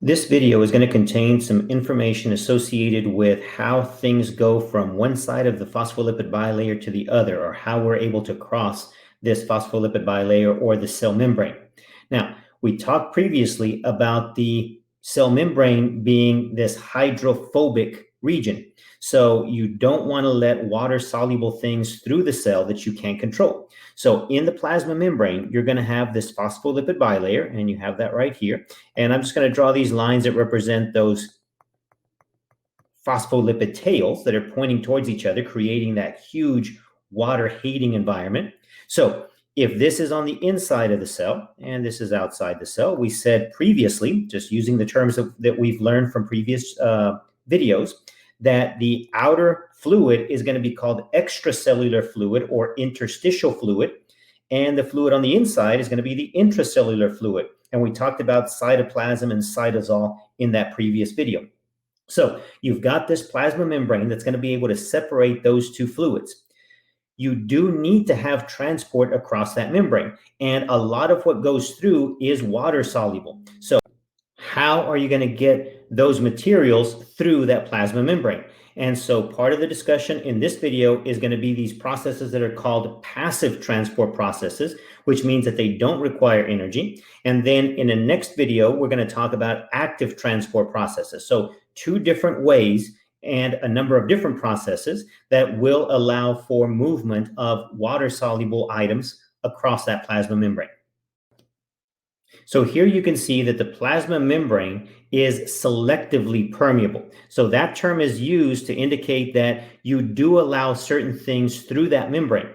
This video is going to contain some information associated with how things go from one side of the phospholipid bilayer to the other, or how we're able to cross this phospholipid bilayer or the cell membrane. Now, we talked previously about the cell membrane being this hydrophobic region. So you don't want to let water-soluble things through the cell that you can't control. So in the plasma membrane, you're going to have this phospholipid bilayer, and you have that right here. And I'm just going to draw these lines that represent those phospholipid tails that are pointing towards each other, creating that huge water-hating environment. So if this is on the inside of the cell and this is outside the cell, we said previously, just using the terms that we've learned from previous videos, that the outer fluid is going to be called extracellular fluid or interstitial fluid, and the fluid on the inside is going to be the intracellular fluid. And we talked about cytoplasm and cytosol in that previous video. So you've got this plasma membrane that's going to be able to separate those two fluids. You do need to have transport across that membrane, and a lot of what goes through is water soluble. So how are you going to get those materials through that plasma membrane? And so part of the discussion in this video is going to be these processes that are called passive transport processes, which means that they don't require energy. And then in the next video, we're going to talk about active transport processes. So two different ways and a number of different processes that will allow for movement of water-soluble items across that plasma membrane. So here you can see that the plasma membrane is selectively permeable. So that term is used to indicate that you do allow certain things through that membrane.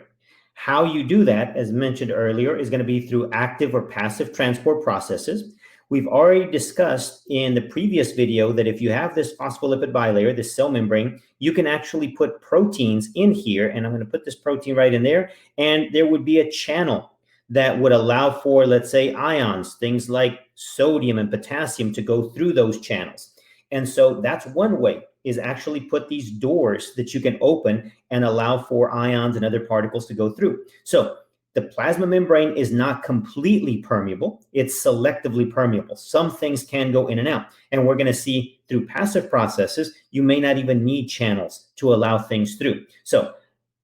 How you do that, as mentioned earlier, is going to be through active or passive transport processes. We've already discussed in the previous video that if you have this phospholipid bilayer, this cell membrane, you can actually put proteins in here, and I'm going to put this protein right in there, and there would be a channel that would allow for, let's say, ions, things like sodium and potassium, to go through those channels. And so that's one way, is actually put these doors that you can open and allow for ions and other particles to go through. So the plasma membrane is not completely permeable. It's selectively permeable. Some things can go in and out. And we're going to see through passive processes, you may not even need channels to allow things through. So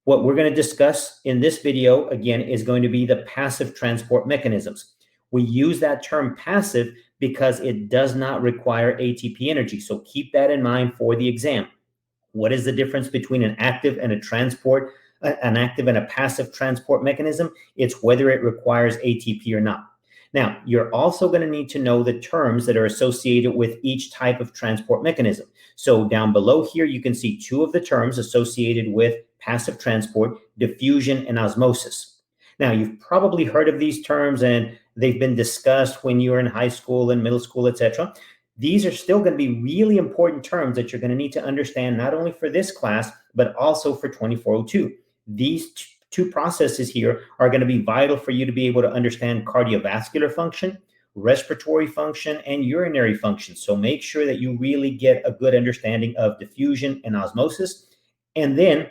what we're going to discuss in this video, again, is going to be the passive transport mechanisms. We use that term passive because it does not require ATP energy. So keep that in mind for the exam. What is the difference between an active and a passive transport mechanism? It's whether it requires ATP or not. Now, you're also going to need to know the terms that are associated with each type of transport mechanism. So down below here, you can see two of the terms associated with passive transport: diffusion and osmosis. Now, you've probably heard of these terms, and they've been discussed when you were in high school and middle school, etc. These are still going to be really important terms that you're going to need to understand, not only for this class, but also for 2402. These two processes here are going to be vital for you to be able to understand cardiovascular function, respiratory function, and urinary function. So make sure that you really get a good understanding of diffusion and osmosis, and then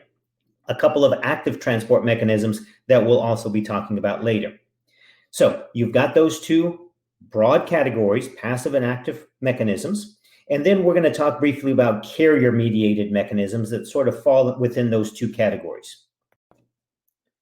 a couple of active transport mechanisms that we'll also be talking about later. So you've got those two broad categories, passive and active mechanisms. And then we're going to talk briefly about carrier-mediated mechanisms that sort of fall within those two categories.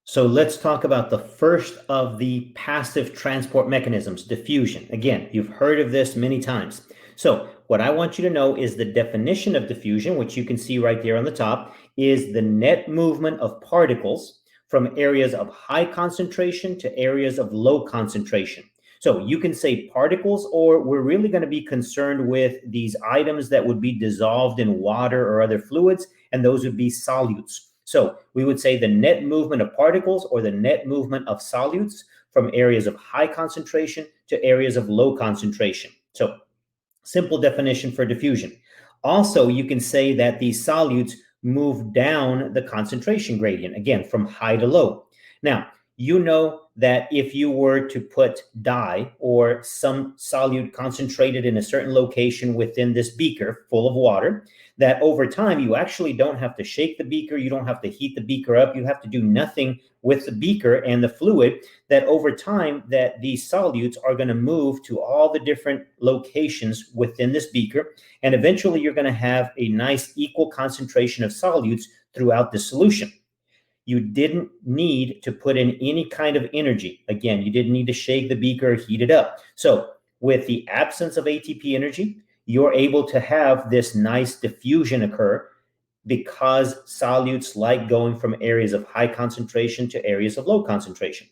So let's talk about the first of the passive transport mechanisms, diffusion. Again, you've heard of this many times. So what I want you to know is the definition of diffusion, which you can see right there on the top, is the net movement of particles from areas of high concentration to areas of low concentration. So you can say particles, or we're really going to be concerned with these items that would be dissolved in water or other fluids, and those would be solutes. So we would say the net movement of particles or the net movement of solutes from areas of high concentration to areas of low concentration. So simple definition for diffusion. Also, you can say that these solutes move down the concentration gradient, again, from high to low. Now, you know that if you were to put dye or some solute concentrated in a certain location within this beaker full of water, that over time you actually don't have to shake the beaker, you don't have to heat the beaker up, you have to do nothing with the beaker and the fluid, that over time that these solutes are going to move to all the different locations within this beaker, and eventually you're going to have a nice equal concentration of solutes throughout the solution. You didn't need to put in any kind of energy. Again, you didn't need to shake the beaker or heat it up. So with the absence of ATP energy, you're able to have this nice diffusion occur because solutes like going from areas of high concentration to areas of low concentration.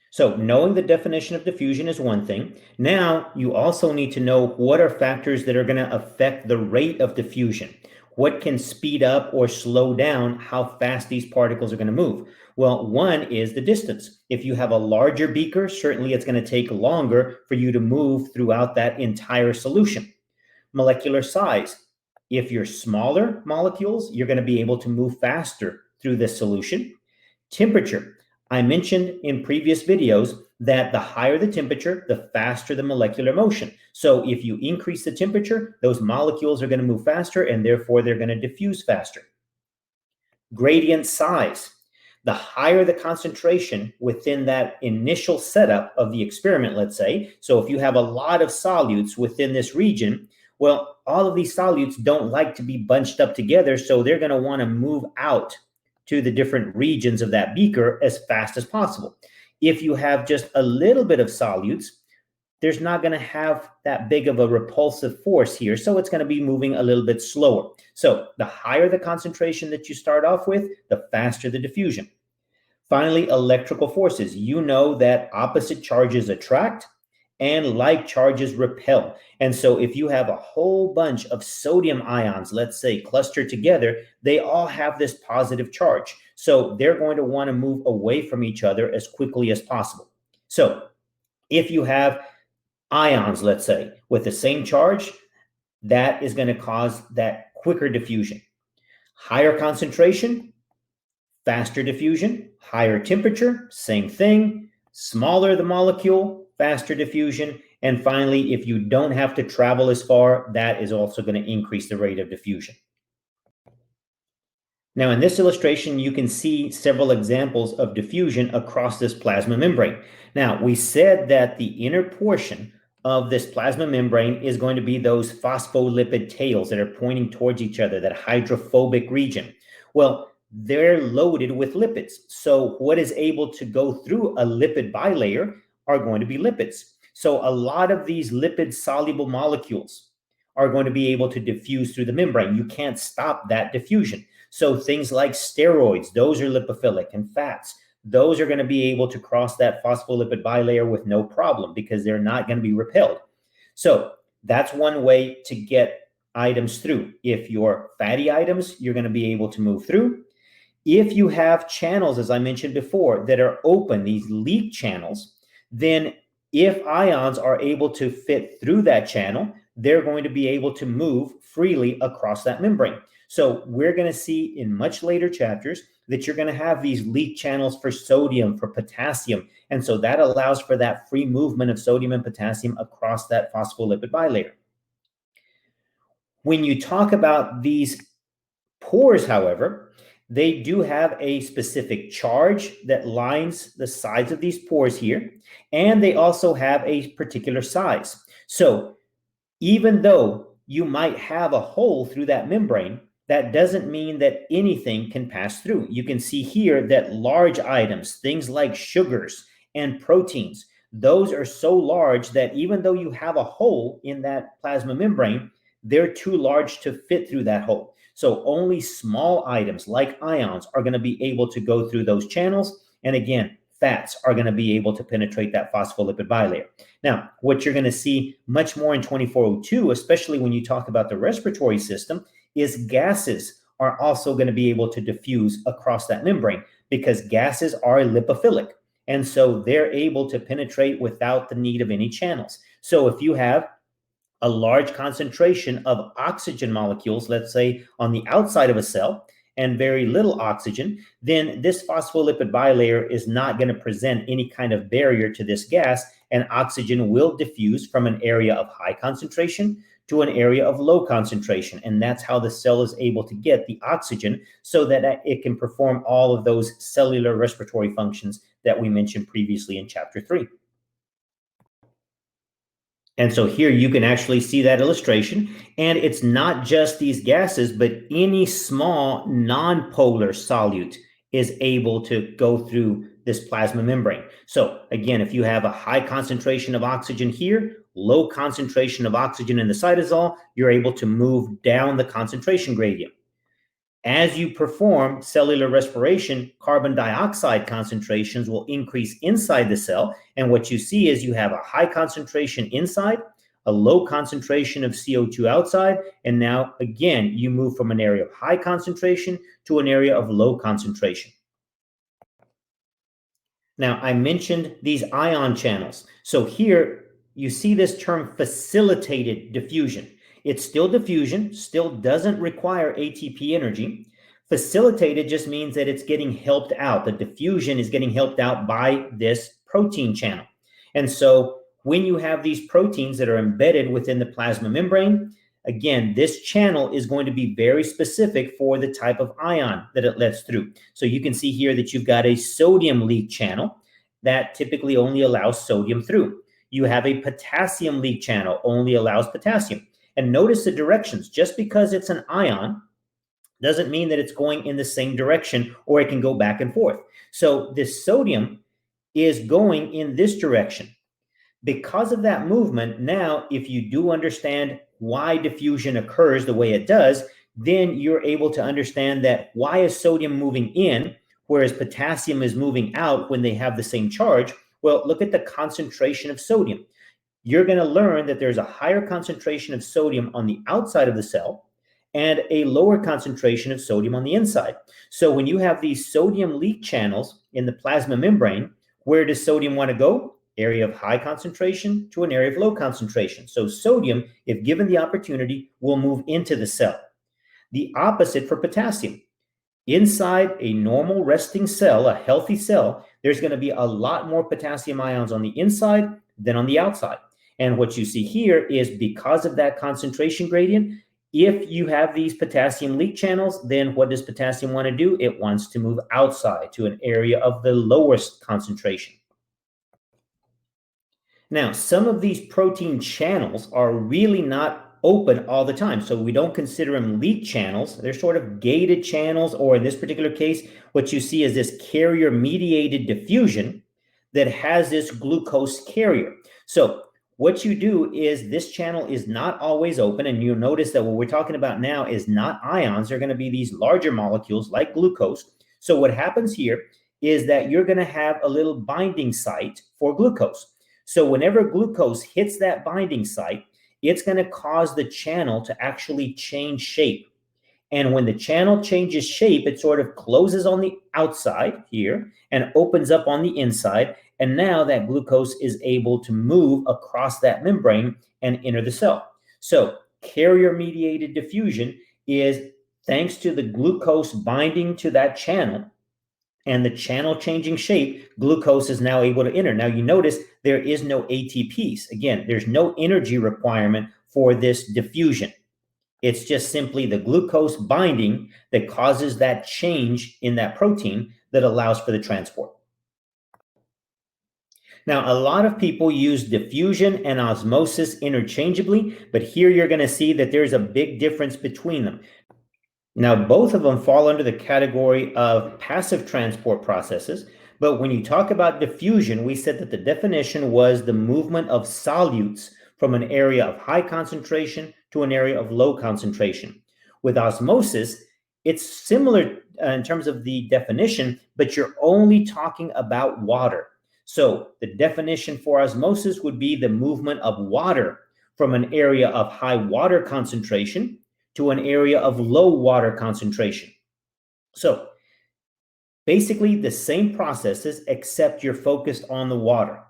So knowing the definition of diffusion is one thing. Now you also need to know what are factors that are going to affect the rate of diffusion. What can speed up or slow down how fast these particles are going to move? Well, one is the distance. If you have a larger beaker, certainly it's going to take longer for you to move throughout that entire solution. Molecular size. If you're smaller molecules, you're going to be able to move faster through this solution. Temperature. I mentioned in previous videos that the higher the temperature, the faster the molecular motion. So if you increase the temperature, those molecules are going to move faster and therefore they're going to diffuse faster. Gradient size. The higher the concentration within that initial setup of the experiment, let's say, so if you have a lot of solutes within this region, well, all of these solutes don't like to be bunched up together, so they're going to want to move out to the different regions of that beaker as fast as possible. If you have just a little bit of solutes, there's not going to have that big of a repulsive force here, so it's going to be moving a little bit slower. So the higher the concentration that you start off with, the faster the diffusion. Finally, electrical forces. You know that opposite charges attract and like charges repel. And so if you have a whole bunch of sodium ions, let's say, clustered together, they all have this positive charge. So they're going to want to move away from each other as quickly as possible. So if you have ions, let's say, with the same charge, that is going to cause that quicker diffusion. Higher concentration, faster diffusion. Higher temperature, same thing. Smaller the molecule, faster diffusion. And finally, if you don't have to travel as far, that is also going to increase the rate of diffusion. Now, in this illustration, you can see several examples of diffusion across this plasma membrane. Now, we said that the inner portion of this plasma membrane is going to be those phospholipid tails that are pointing towards each other, that hydrophobic region. Well, they're loaded with lipids. So what is able to go through a lipid bilayer are going to be lipids. So a lot of these lipid-soluble molecules are going to be able to diffuse through the membrane. You can't stop that diffusion. So things like steroids, those are lipophilic, and fats, those are going to be able to cross that phospholipid bilayer with no problem because they're not going to be repelled. So that's one way to get items through. If you're fatty items, you're going to be able to move through. If you have channels, as I mentioned before, that are open, these leak channels, then if ions are able to fit through that channel, they're going to be able to move freely across that membrane. So we're going to see in much later chapters that you're going to have these leak channels for sodium, for potassium. And so that allows for that free movement of sodium and potassium across that phospholipid bilayer. When you talk about these pores, however, they do have a specific charge that lines the sides of these pores here, and they also have a particular size. So even though you might have a hole through that membrane, that doesn't mean that anything can pass through. You can see here that large items, things like sugars and proteins, those are so large that even though you have a hole in that plasma membrane, they're too large to fit through that hole. So only small items like ions are going to be able to go through those channels. And again, fats are going to be able to penetrate that phospholipid bilayer. Now, what you're going to see much more in 2402, especially when you talk about the respiratory system, is gases are also going to be able to diffuse across that membrane because gases are lipophilic. And so they're able to penetrate without the need of any channels. So if you have a large concentration of oxygen molecules, let's say on the outside of a cell, and very little oxygen, then this phospholipid bilayer is not going to present any kind of barrier to this gas, and oxygen will diffuse from an area of high concentration to an area of low concentration. And that's how the cell is able to get the oxygen so that it can perform all of those cellular respiratory functions that we mentioned previously in chapter 3. And so here you can actually see that illustration. And it's not just these gases, but any small non-polar solute is able to go through this plasma membrane. So again, if you have a high concentration of oxygen here, low concentration of oxygen in the cytosol, you're able to move down the concentration gradient. As you perform cellular respiration, carbon dioxide concentrations will increase inside the cell. And what you see is you have a high concentration inside, a low concentration of CO2 outside. And now, again, you move from an area of high concentration to an area of low concentration. Now, I mentioned these ion channels. So here you see this term facilitated diffusion. It's still diffusion, still doesn't require ATP energy. Facilitated just means that it's getting helped out. The diffusion is getting helped out by this protein channel. And so when you have these proteins that are embedded within the plasma membrane, again, this channel is going to be very specific for the type of ion that it lets through. So you can see here that you've got a sodium leak channel that typically only allows sodium through. You have a potassium leak channel, only allows potassium. And notice the directions. Just because it's an ion doesn't mean that it's going in the same direction, or it can go back and forth. So this sodium is going in this direction. Because of that movement, now if you do understand why diffusion occurs the way it does, then you're able to understand that why is sodium moving in, whereas potassium is moving out when they have the same charge. Well, look at the concentration of sodium. You're going to learn that there's a higher concentration of sodium on the outside of the cell and a lower concentration of sodium on the inside. So when you have these sodium leak channels in the plasma membrane, where does sodium want to go? Area of high concentration to an area of low concentration. So sodium, if given the opportunity, will move into the cell. The opposite for potassium. Inside a normal resting cell, a healthy cell, there's going to be a lot more potassium ions on the inside than on the outside. And what you see here is because of that concentration gradient, if you have these potassium leak channels, then what does potassium want to do? It wants to move outside to an area of the lowest concentration. Now, some of these protein channels are really not open all the time, so we don't consider them leak channels. They're sort of gated channels, or in this particular case, what you see is this carrier-mediated diffusion that has this glucose carrier. So what you do is this channel is not always open, and you'll notice that what we're talking about now is not ions. They're going to be these larger molecules like glucose. So what happens here is that you're going to have a little binding site for glucose. So whenever glucose hits that binding site, it's going to cause the channel to actually change shape. And when the channel changes shape, it sort of closes on the outside here and opens up on the inside. And now that glucose is able to move across that membrane and enter the cell. So carrier-mediated diffusion is thanks to the glucose binding to that channel and the channel changing shape, glucose is now able to enter. Now you notice there is no ATPs. Again, there's no energy requirement for this diffusion. It's just simply the glucose binding that causes that change in that protein that allows for the transport. Now, a lot of people use diffusion and osmosis interchangeably, but here you're going to see that there's a big difference between them. Now, both of them fall under the category of passive transport processes, but when you talk about diffusion, we said that the definition was the movement of solutes from an area of high concentration to an area of low concentration. With osmosis, it's similar in terms of the definition, but you're only talking about water. So the definition for osmosis would be the movement of water from an area of high water concentration to an area of low water concentration. So basically the same processes, except you're focused on the water.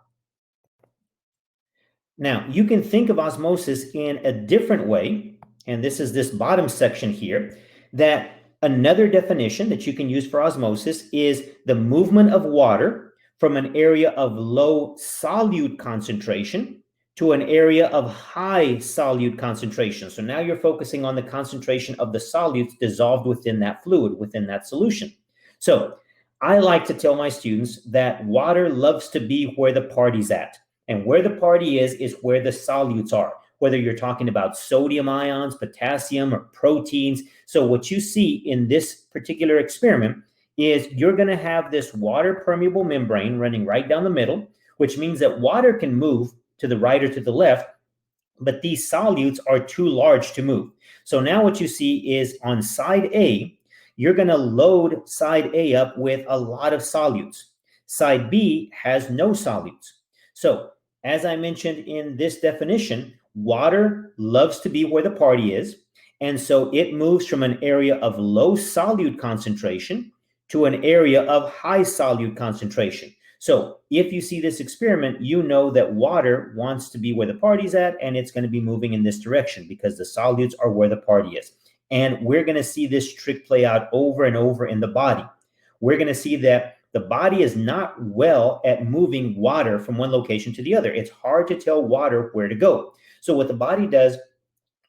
Now, you can think of osmosis in a different way, and this is this bottom section here, that Another definition that you can use for osmosis is the movement of water from an area of low solute concentration to an area of high solute concentration. So now you're focusing on the concentration of the solutes dissolved within that fluid, within that solution. So I like to tell my students that water loves to be where the party's at. And where the party is where the solutes are, whether you're talking about sodium ions, potassium, or proteins. So what you see in this particular experiment is you're going to have this water permeable membrane running right down the middle, which means that water can move to the right or to the left, but these solutes are too large to move. So now what you see is on side A, you're going to load side A up with a lot of solutes. Side B has no solutes. So as I mentioned in this definition, water loves to be where the party is. And so it moves from an area of low solute concentration to an area of high solute concentration. So if you see this experiment, you know that water wants to be where the party's at, and it's going to be moving in this direction because the solutes are where the party is. And we're going to see this trick play out over and over in the body. We're going to see that the body is not well at moving water from one location to the other. It's hard to tell water where to go. So what the body does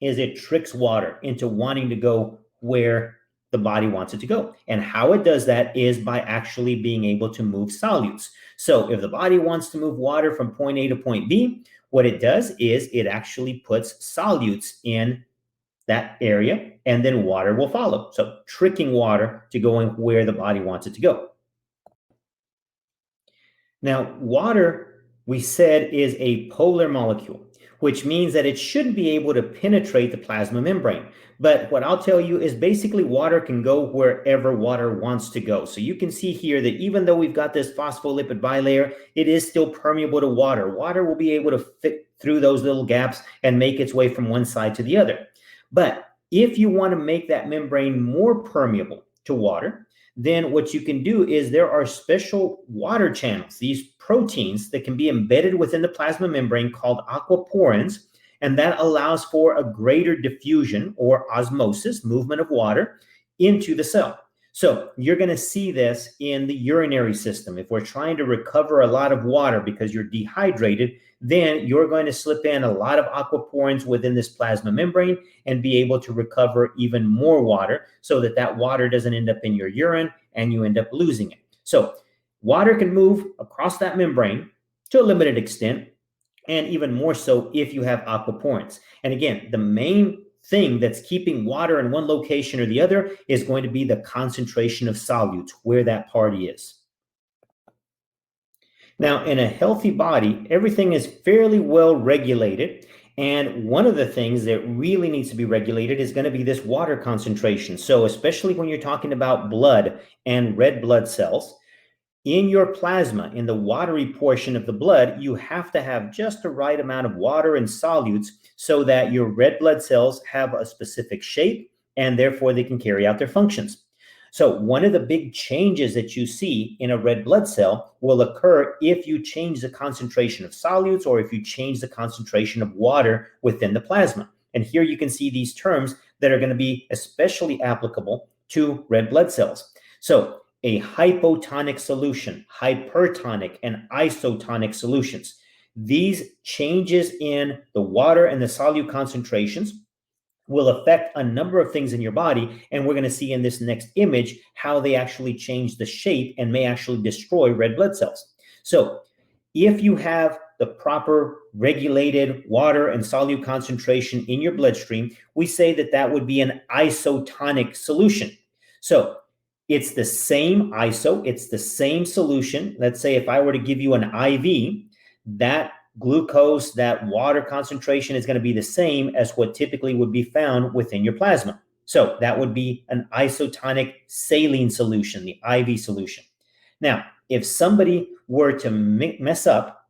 is it tricks water into wanting to go where the body wants it to go. And how it does that is by actually being able to move solutes. So if the body wants to move water from point A to point B, what it does is it actually puts solutes in that area, and then water will follow. So tricking water to going where the body wants it to go. Now, water, we said, is a polar molecule, which means that it shouldn't be able to penetrate the plasma membrane. But what I'll tell you is basically water can go wherever water wants to go. So you can see here that even though we've got this phospholipid bilayer, it is still permeable to water. Water will be able to fit through those little gaps and make its way from one side to the other. But if you want to make that membrane more permeable to water, then what you can do is there are special water channels, these proteins that can be embedded within the plasma membrane called aquaporins, and that allows for a greater diffusion or osmosis, movement of water into the cell. So you're going to see this in the urinary system. If we're trying to recover a lot of water because you're dehydrated, then you're going to slip in a lot of aquaporins within this plasma membrane and be able to recover even more water so that that water doesn't end up in your urine and you end up losing it. So water can move across that membrane to a limited extent, and even more so if you have aquaporins. And again, the main thing that's keeping water in one location or the other is going to be the concentration of solutes, where that party is. Now, in a healthy body, everything is fairly well regulated. And one of the things that really needs to be regulated is going to be this water concentration. So especially when you're talking about blood and red blood cells, in your plasma, in the watery portion of the blood, you have to have just the right amount of water and solutes so that your red blood cells have a specific shape and therefore they can carry out their functions. So one of the big changes that you see in a red blood cell will occur if you change the concentration of solutes or if you change the concentration of water within the plasma. And here you can see these terms that are going to be especially applicable to red blood cells. So a hypotonic solution, hypertonic, and isotonic solutions. These changes in the water and the solute concentrations will affect a number of things in your body, and we're going to see in this next image how they actually change the shape and may actually destroy red blood cells. So if you have the proper regulated water and solute concentration in your bloodstream, we say that that would be an isotonic solution. So it's the same iso, it's the same solution. Let's say if I were to give you an IV, that glucose, that water concentration is going to be the same as what typically would be found within your plasma. So that would be an isotonic saline solution, the IV solution. Now, if somebody were to mess up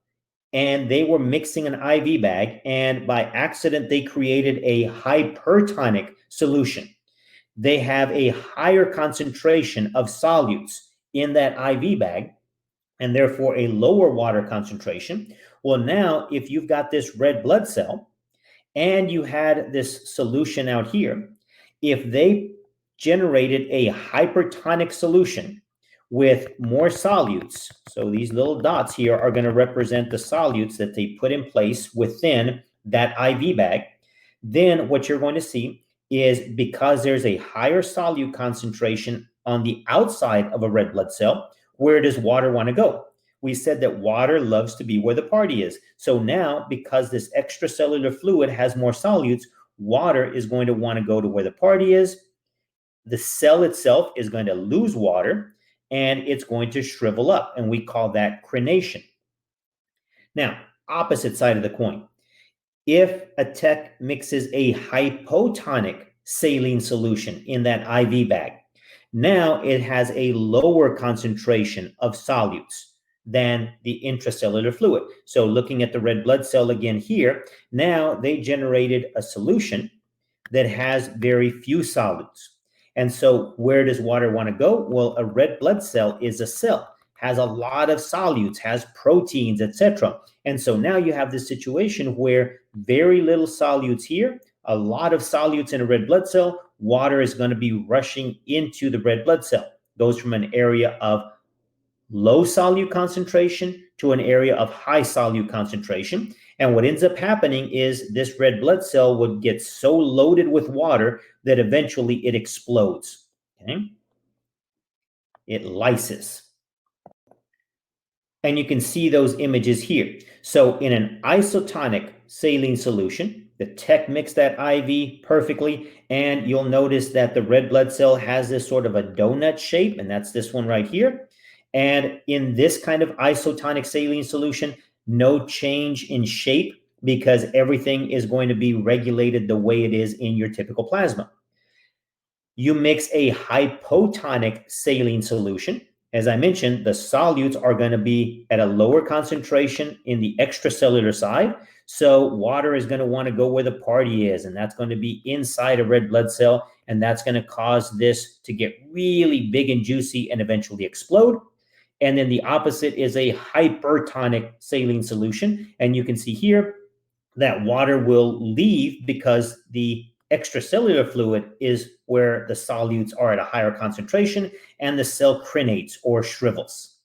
and they were mixing an IV bag and by accident they created a hypertonic solution, they have a higher concentration of solutes in that IV bag and therefore a lower water concentration. Well, now if you've got this red blood cell and you had this solution out here, if they generated a hypertonic solution with more solutes. So these little dots here are going to represent the solutes that they put in place within that IV bag. Then what you're going to see is, because there's a higher solute concentration on the outside of a red blood cell, where does water want to go? We said that water loves to be where the party is. So now, because this extracellular fluid has more solutes, water is going to want to go to where the party is. The cell itself is going to lose water and it's going to shrivel up, and we call that crenation. Now, opposite side of the coin. If a tech mixes a hypotonic saline solution in that IV bag, now it has a lower concentration of solutes than the intracellular fluid. So looking at the red blood cell again here, now they generated a solution that has very few solutes. And so where does water want to go? Well, a red blood cell is a cell, has a lot of solutes, has proteins, etc. And so now you have this situation where very little solutes here, a lot of solutes in a red blood cell, water is going to be rushing into the red blood cell. Goes from an area of low solute concentration to an area of high solute concentration. And what ends up happening is this red blood cell would get so loaded with water that eventually it explodes. Okay? It lyses. And you can see those images here. So in an isotonic saline solution, the tech mixed that IV perfectly, and you'll notice that the red blood cell has this sort of a donut shape, and that's this one right here. And in this kind of isotonic saline solution, no change in shape, because everything is going to be regulated the way it is in your typical plasma. You mix a hypotonic saline solution. As I mentioned, the solutes are going to be at a lower concentration in the extracellular side. So water is going to want to go where the party is, and that's going to be inside a red blood cell, and that's going to cause this to get really big and juicy and eventually explode. And then the opposite is a hypertonic saline solution. And you can see here that water will leave because the extracellular fluid is where the solutes are at a higher concentration, and the cell crenates or shrivels.